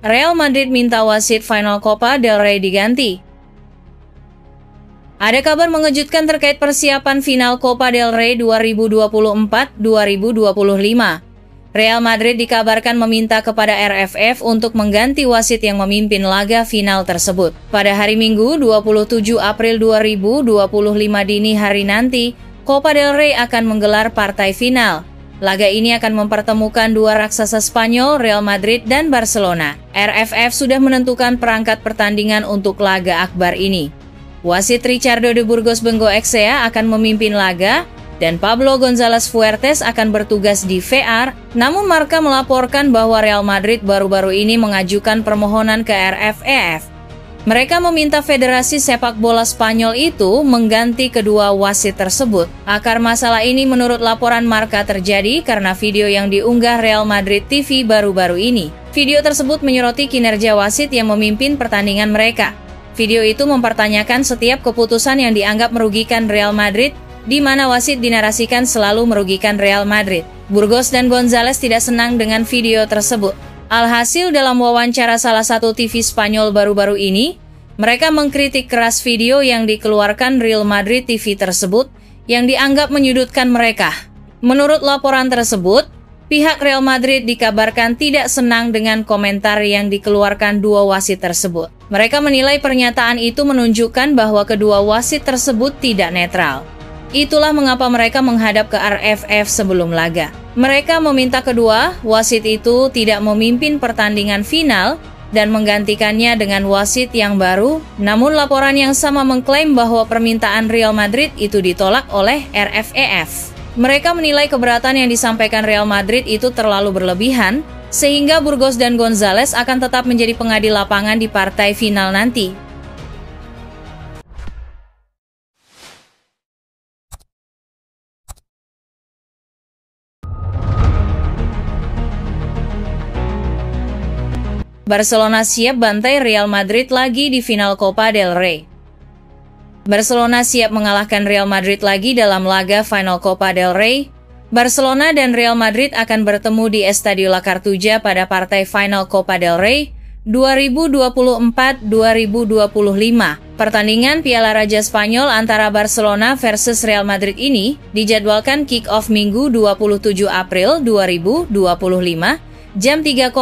Real Madrid minta wasit final Copa del Rey diganti. Ada kabar mengejutkan terkait persiapan final Copa del Rey 2024-2025. Real Madrid dikabarkan meminta kepada RFF untuk mengganti wasit yang memimpin laga final tersebut. Pada hari Minggu 27 April 2025 dini hari nanti, Copa del Rey akan menggelar partai final. Laga ini akan mempertemukan dua raksasa Spanyol, Real Madrid dan Barcelona. RFF sudah menentukan perangkat pertandingan untuk laga akbar ini. Wasit Ricardo de Burgos Bengoechea akan memimpin laga, dan Pablo González Fuertes akan bertugas di VAR, namun Marca melaporkan bahwa Real Madrid baru-baru ini mengajukan permohonan ke RFEF. Mereka meminta Federasi Sepak Bola Spanyol itu mengganti kedua wasit tersebut. Akar masalah ini menurut laporan Marca terjadi karena video yang diunggah Real Madrid TV baru-baru ini. Video tersebut menyoroti kinerja wasit yang memimpin pertandingan mereka. Video itu mempertanyakan setiap keputusan yang dianggap merugikan Real Madrid, di mana wasit dinarasikan selalu merugikan Real Madrid. Burgos dan González tidak senang dengan video tersebut. Alhasil dalam wawancara salah satu TV Spanyol baru-baru ini, mereka mengkritik keras video yang dikeluarkan Real Madrid TV tersebut yang dianggap menyudutkan mereka. Menurut laporan tersebut, pihak Real Madrid dikabarkan tidak senang dengan komentar yang dikeluarkan dua wasit tersebut. Mereka menilai pernyataan itu menunjukkan bahwa kedua wasit tersebut tidak netral. Itulah mengapa mereka menghadap ke RFF sebelum laga. Mereka meminta kedua wasit itu tidak memimpin pertandingan final dan menggantikannya dengan wasit yang baru. Namun laporan yang sama mengklaim bahwa permintaan Real Madrid itu ditolak oleh RFEF. Mereka menilai keberatan yang disampaikan Real Madrid itu terlalu berlebihan, sehingga Burgos dan González akan tetap menjadi pengadil lapangan di partai final nanti. Barcelona siap bantai Real Madrid lagi di final Copa del Rey. Barcelona siap mengalahkan Real Madrid lagi dalam laga final Copa del Rey. Barcelona dan Real Madrid akan bertemu di Estadio La Cartuja pada partai final Copa del Rey 2024-2025. Pertandingan Piala Raja Spanyol antara Barcelona versus Real Madrid ini dijadwalkan kick-off Minggu 27 April 2025 jam 3.00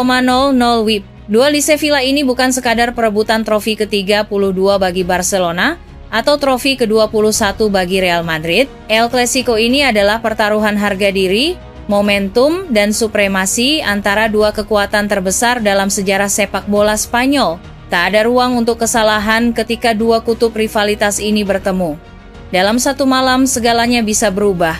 WIB. Duel di Sevilla ini bukan sekadar perebutan trofi ke-32 bagi Barcelona atau trofi ke-21 bagi Real Madrid. El Clasico ini adalah pertaruhan harga diri, momentum, dan supremasi antara dua kekuatan terbesar dalam sejarah sepak bola Spanyol. Tak ada ruang untuk kesalahan ketika dua kutub rivalitas ini bertemu. Dalam satu malam segalanya bisa berubah.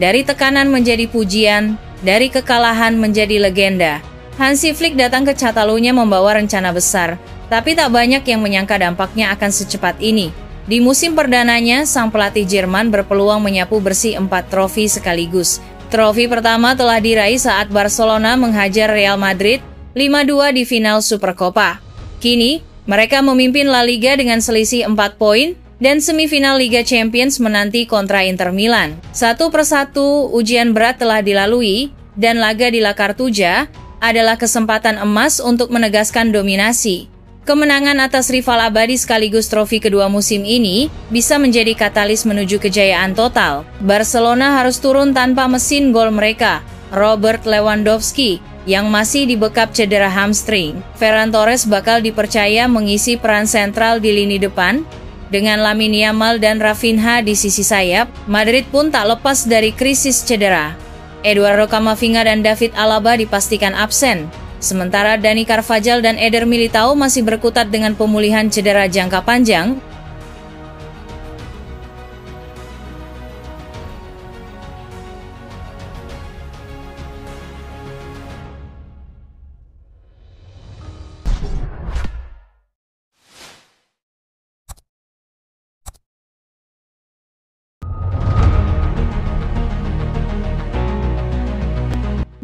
Dari tekanan menjadi pujian, dari kekalahan menjadi legenda. Hansi Flick datang ke Catalunya membawa rencana besar, tapi tak banyak yang menyangka dampaknya akan secepat ini. Di musim perdananya, sang pelatih Jerman berpeluang menyapu bersih 4 trofi sekaligus. Trofi pertama telah diraih saat Barcelona menghajar Real Madrid 5-2 di final Supercopa. Kini, mereka memimpin La Liga dengan selisih 4 poin, dan semifinal Liga Champions menanti kontra Inter Milan. Satu persatu ujian berat telah dilalui, dan laga di La Cartuja adalah kesempatan emas untuk menegaskan dominasi. Kemenangan atas rival abadi sekaligus trofi kedua musim ini bisa menjadi katalis menuju kejayaan total. Barcelona harus turun tanpa mesin gol mereka, Robert Lewandowski, yang masih dibekap cedera hamstring. Ferran Torres bakal dipercaya mengisi peran sentral di lini depan. Dengan Lamine Yamal dan Rafinha di sisi sayap, Madrid pun tak lepas dari krisis cedera. Eduardo Camavinga dan David Alaba dipastikan absen, sementara Dani Carvajal dan Eder Militao masih berkutat dengan pemulihan cedera jangka panjang.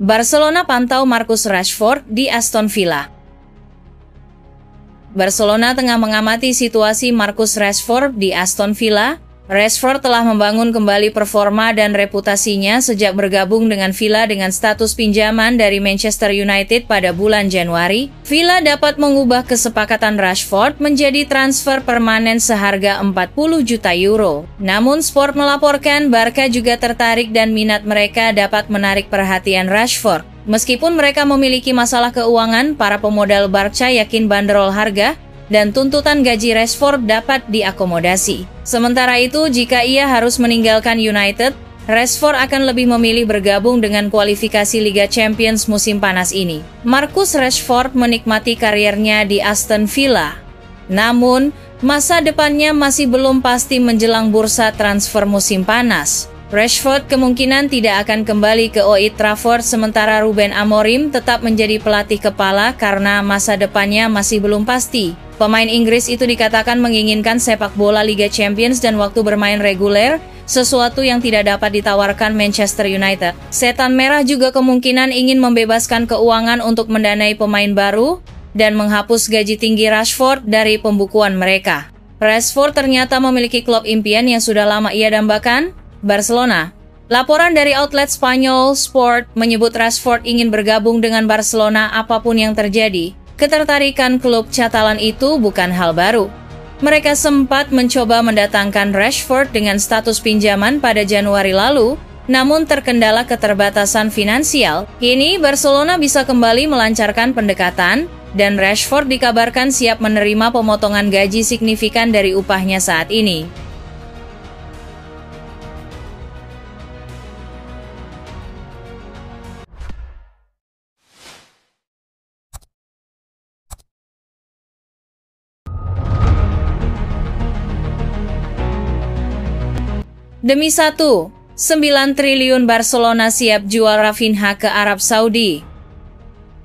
Barcelona pantau Marcus Rashford di Aston Villa. Barcelona tengah mengamati situasi Marcus Rashford di Aston Villa. Rashford telah membangun kembali performa dan reputasinya sejak bergabung dengan Villa dengan status pinjaman dari Manchester United pada bulan Januari. Villa dapat mengubah kesepakatan Rashford menjadi transfer permanen seharga 40 juta euro. Namun Sport melaporkan Barca juga tertarik dan minat mereka dapat menarik perhatian Rashford. Meskipun mereka memiliki masalah keuangan, para pemodal Barca yakin banderol harga dan tuntutan gaji Rashford dapat diakomodasi. Sementara itu, jika ia harus meninggalkan United, Rashford akan lebih memilih bergabung dengan kualifikasi Liga Champions musim panas ini. Marcus Rashford menikmati karirnya di Aston Villa. Namun, masa depannya masih belum pasti menjelang bursa transfer musim panas. Rashford kemungkinan tidak akan kembali ke Old Trafford sementara Ruben Amorim tetap menjadi pelatih kepala karena masa depannya masih belum pasti. Pemain Inggris itu dikatakan menginginkan sepak bola Liga Champions dan waktu bermain reguler, sesuatu yang tidak dapat ditawarkan Manchester United. Setan Merah juga kemungkinan ingin membebaskan keuangan untuk mendanai pemain baru dan menghapus gaji tinggi Rashford dari pembukuan mereka. Rashford ternyata memiliki klub impian yang sudah lama ia dambakan, Barcelona. Laporan dari outlet Spanyol Sport menyebut Rashford ingin bergabung dengan Barcelona apapun yang terjadi. Ketertarikan klub Catalan itu bukan hal baru. Mereka sempat mencoba mendatangkan Rashford dengan status pinjaman pada Januari lalu, namun terkendala keterbatasan finansial. Kini Barcelona bisa kembali melancarkan pendekatan, dan Rashford dikabarkan siap menerima pemotongan gaji signifikan dari upahnya saat ini. Demi 9 triliun Barcelona siap jual Rafinha ke Arab Saudi.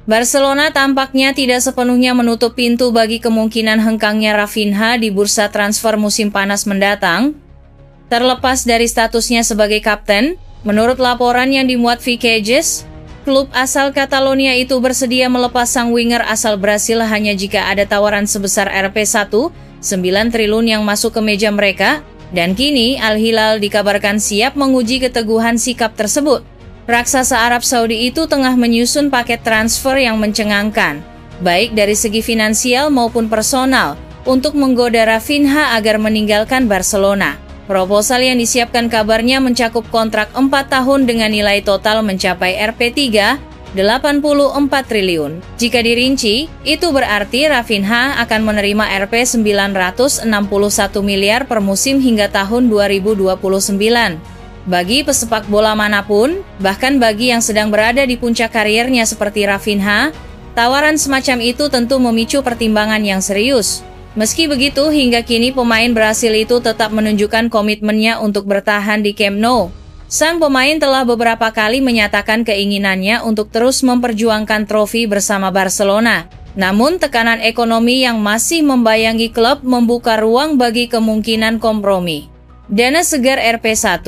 Barcelona tampaknya tidak sepenuhnya menutup pintu bagi kemungkinan hengkangnya Rafinha di bursa transfer musim panas mendatang. Terlepas dari statusnya sebagai kapten, menurut laporan yang dimuat Vicages, klub asal Catalonia itu bersedia melepas sang winger asal Brasil hanya jika ada tawaran sebesar Rp1, 9 triliun yang masuk ke meja mereka. Dan kini Al Hilal dikabarkan siap menguji keteguhan sikap tersebut. Raksasa Arab Saudi itu tengah menyusun paket transfer yang mencengangkan, baik dari segi finansial maupun personal, untuk menggoda Rafinha agar meninggalkan Barcelona. Proposal yang disiapkan kabarnya mencakup kontrak 4 tahun dengan nilai total mencapai Rp3, 84 triliun. Jika dirinci, itu berarti Rafinha akan menerima Rp 961 miliar per musim hingga tahun 2029. Bagi pesepak bola manapun, bahkan bagi yang sedang berada di puncak karirnya seperti Rafinha, tawaran semacam itu tentu memicu pertimbangan yang serius. Meski begitu, hingga kini pemain Brasil itu tetap menunjukkan komitmennya untuk bertahan di Camp Nou. Sang pemain telah beberapa kali menyatakan keinginannya untuk terus memperjuangkan trofi bersama Barcelona. Namun tekanan ekonomi yang masih membayangi klub membuka ruang bagi kemungkinan kompromi. Dana segar Rp1,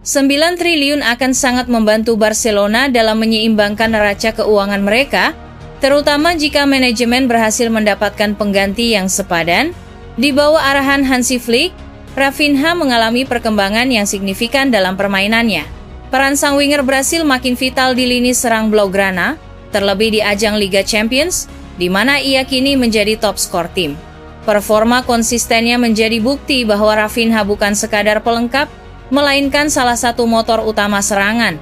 9 triliun akan sangat membantu Barcelona dalam menyeimbangkan neraca keuangan mereka, terutama jika manajemen berhasil mendapatkan pengganti yang sepadan. Di bawah arahan Hansi Flick, Rafinha mengalami perkembangan yang signifikan dalam permainannya. Peran sang winger Brasil makin vital di lini serang Blaugrana, terlebih di ajang Liga Champions, di mana ia kini menjadi top skor tim. Performa konsistennya menjadi bukti bahwa Rafinha bukan sekadar pelengkap, melainkan salah satu motor utama serangan.